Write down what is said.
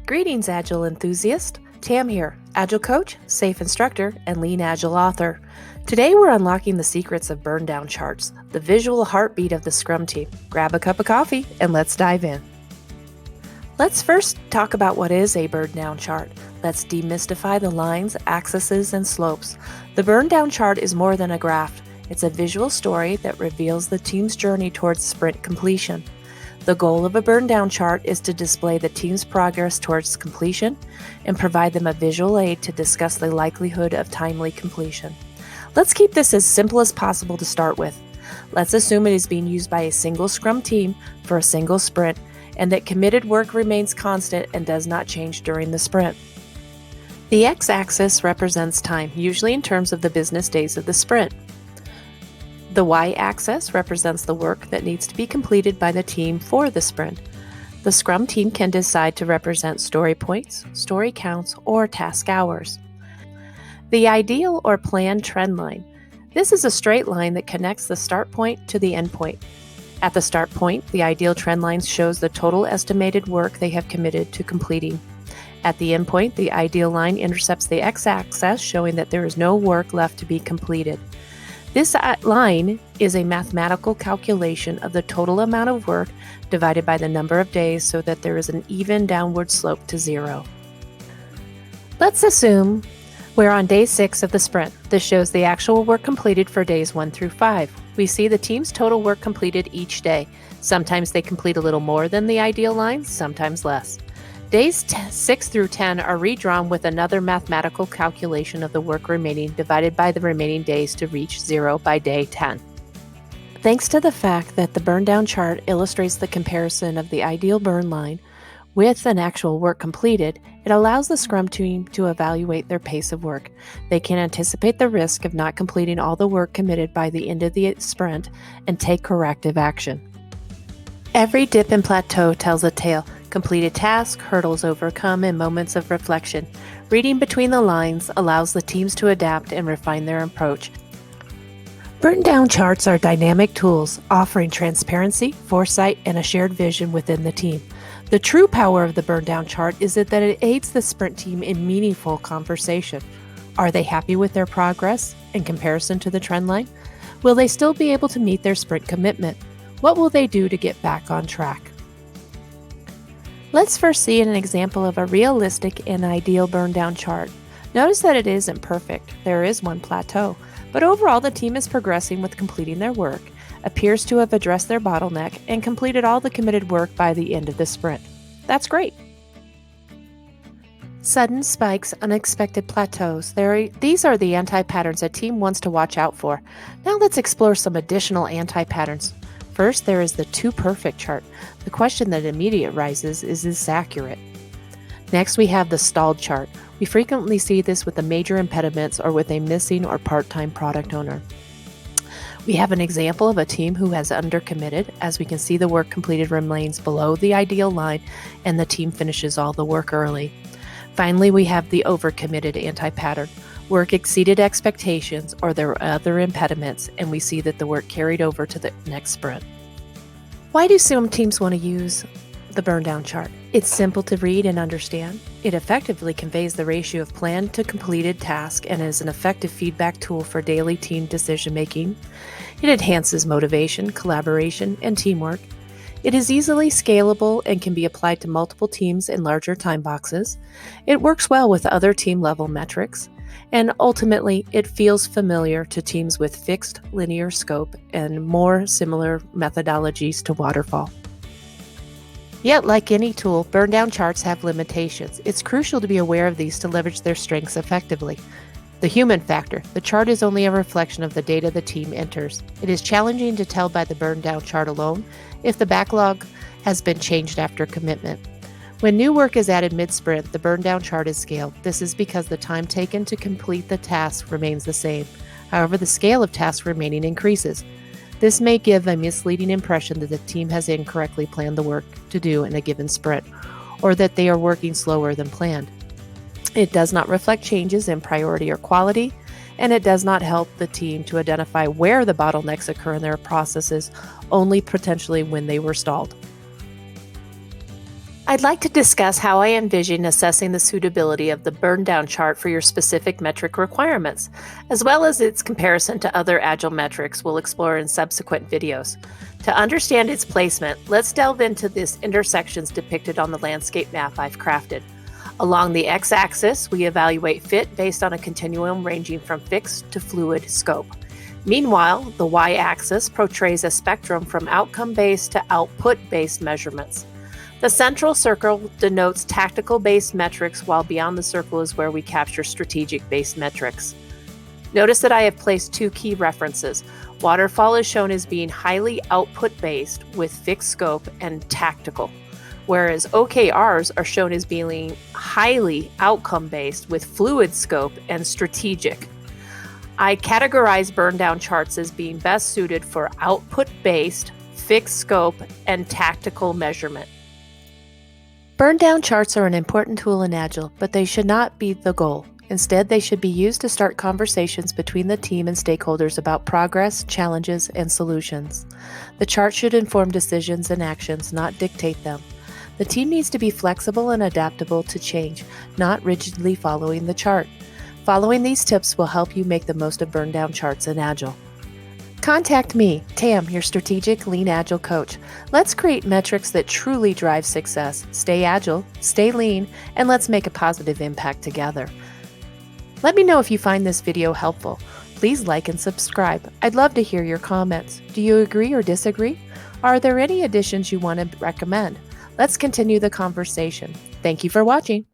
Greetings, Agile enthusiast. Tam here, Agile coach, safe instructor, and Lean-Agile author. Today we're unlocking the secrets of Burndown Charts, the visual heartbeat of the Scrum team. Grab a cup of coffee and let's dive in. Let's first talk about what is a Burndown chart. Let's demystify the lines, axes, and slopes. The Burndown chart is more than a graph. It's a visual story that reveals the team's journey towards sprint completion. The goal of a Burndown chart is to display the team's progress towards completion and provide them a visual aid to discuss the likelihood of timely completion. Let's keep this as simple as possible to start with. Let's assume it is being used by a single Scrum team for a single sprint and that committed work remains constant and does not change during the sprint. The x-axis represents time, usually in terms of the business days of the sprint. The y-axis represents the work that needs to be completed by the team for the sprint. The Scrum team can decide to represent story points, story counts, or task hours. The ideal or planned trend line. This is a straight line that connects the start point to the end point. At the start point, the ideal trend line shows the total estimated work they have committed to completing. At the end point, the ideal line intercepts the x-axis, showing that there is no work left to be completed. This line is a mathematical calculation of the total amount of work divided by the number of days so that there is an even downward slope to 0. Let's assume we're on day 6 of the sprint. This shows the actual work completed for days 1 through 5. We see the team's total work completed each day. Sometimes they complete a little more than the ideal line, sometimes less. Days 6 through 10 are redrawn with another mathematical calculation of the work remaining divided by the remaining days to reach 0 by day 10. Thanks to the fact that the Burndown chart illustrates the comparison of the ideal burn line with an actual work completed, it allows the Scrum team to evaluate their pace of work. They can anticipate the risk of not completing all the work committed by the end of the sprint and take corrective action. Every dip and plateau tells a tale. Completed tasks, hurdles overcome, and moments of reflection. Reading between the lines allows the teams to adapt and refine their approach. Burndown charts are dynamic tools, offering transparency, foresight, and a shared vision within the team. The true power of the Burndown chart is that it aids the sprint team in meaningful conversation. Are they happy with their progress in comparison to the trend line? Will they still be able to meet their sprint commitment? What will they do to get back on track? Let's first see an example of a realistic and ideal Burndown chart. Notice that it isn't perfect. There is one plateau, but overall the team is progressing with completing their work, appears to have addressed their bottleneck, and completed all the committed work by the end of the sprint. That's great. Sudden spikes, unexpected plateaus. These are the anti-patterns a team wants to watch out for. Now let's explore some additional anti-patterns. First, there is the too perfect chart. The question that immediately arises is this accurate? Next, we have the stalled chart. We frequently see this with the major impediments or with a missing or part-time product owner. We have an example of a team who has undercommitted. As we can see, the work completed remains below the ideal line and the team finishes all the work early. Finally, we have the overcommitted anti-pattern. Work exceeded expectations or there were other impediments, and we see that the work carried over to the next sprint. Why do some teams want to use the Burndown chart? It's simple to read and understand. It effectively conveys the ratio of planned to completed tasks and is an effective feedback tool for daily team decision-making. It enhances motivation, collaboration, and teamwork. It is easily scalable and can be applied to multiple teams in larger time boxes. It works well with other team-level metrics. And ultimately, it feels familiar to teams with fixed linear scope and more similar methodologies to waterfall. Yet, like any tool, Burndown charts have limitations. It's crucial to be aware of these to leverage their strengths effectively. The human factor. The chart is only a reflection of the data the team enters. It is challenging to tell by the Burndown chart alone if the backlog has been changed after commitment. When new work is added mid-sprint, the Burndown chart is scaled. This is because the time taken to complete the task remains the same. However, the scale of tasks remaining increases. This may give a misleading impression that the team has incorrectly planned the work to do in a given sprint, or that they are working slower than planned. It does not reflect changes in priority or quality, and it does not help the team to identify where the bottlenecks occur in their processes, only potentially when they were stalled. I I'd like to discuss how I envision assessing the suitability of the Burndown chart for your specific metric requirements, as well as its comparison to other Agile metrics we'll explore in subsequent videos. To understand its placement, let's delve into these intersections depicted on the landscape map I've crafted. Along the x-axis, we evaluate fit based on a continuum ranging from fixed to fluid scope. Meanwhile, the y-axis portrays a spectrum from outcome-based to output-based measurements. The central circle denotes tactical-based metrics, while beyond the circle is where we capture strategic-based metrics. Notice that I have placed two key references. Waterfall is shown as being highly output-based with fixed scope and tactical, whereas OKRs are shown as being highly outcome-based with fluid scope and strategic. I categorize Burndown charts as being best suited for output-based, fixed scope, and tactical measurement. Burndown charts are an important tool in Agile, but they should not be the goal. Instead, they should be used to start conversations between the team and stakeholders about progress, challenges, and solutions. The chart should inform decisions and actions, not dictate them. The team needs to be flexible and adaptable to change, not rigidly following the chart. Following these tips will help you make the most of Burndown charts in Agile. Contact me, Tam, your strategic Lean Agile coach. Let's create metrics that truly drive success. Stay agile, stay lean, and let's make a positive impact together. Let me know if you find this video helpful. Please like and subscribe. I'd love to hear your comments. Do you agree or disagree? Are there any additions you want to recommend? Let's continue the conversation. Thank you for watching.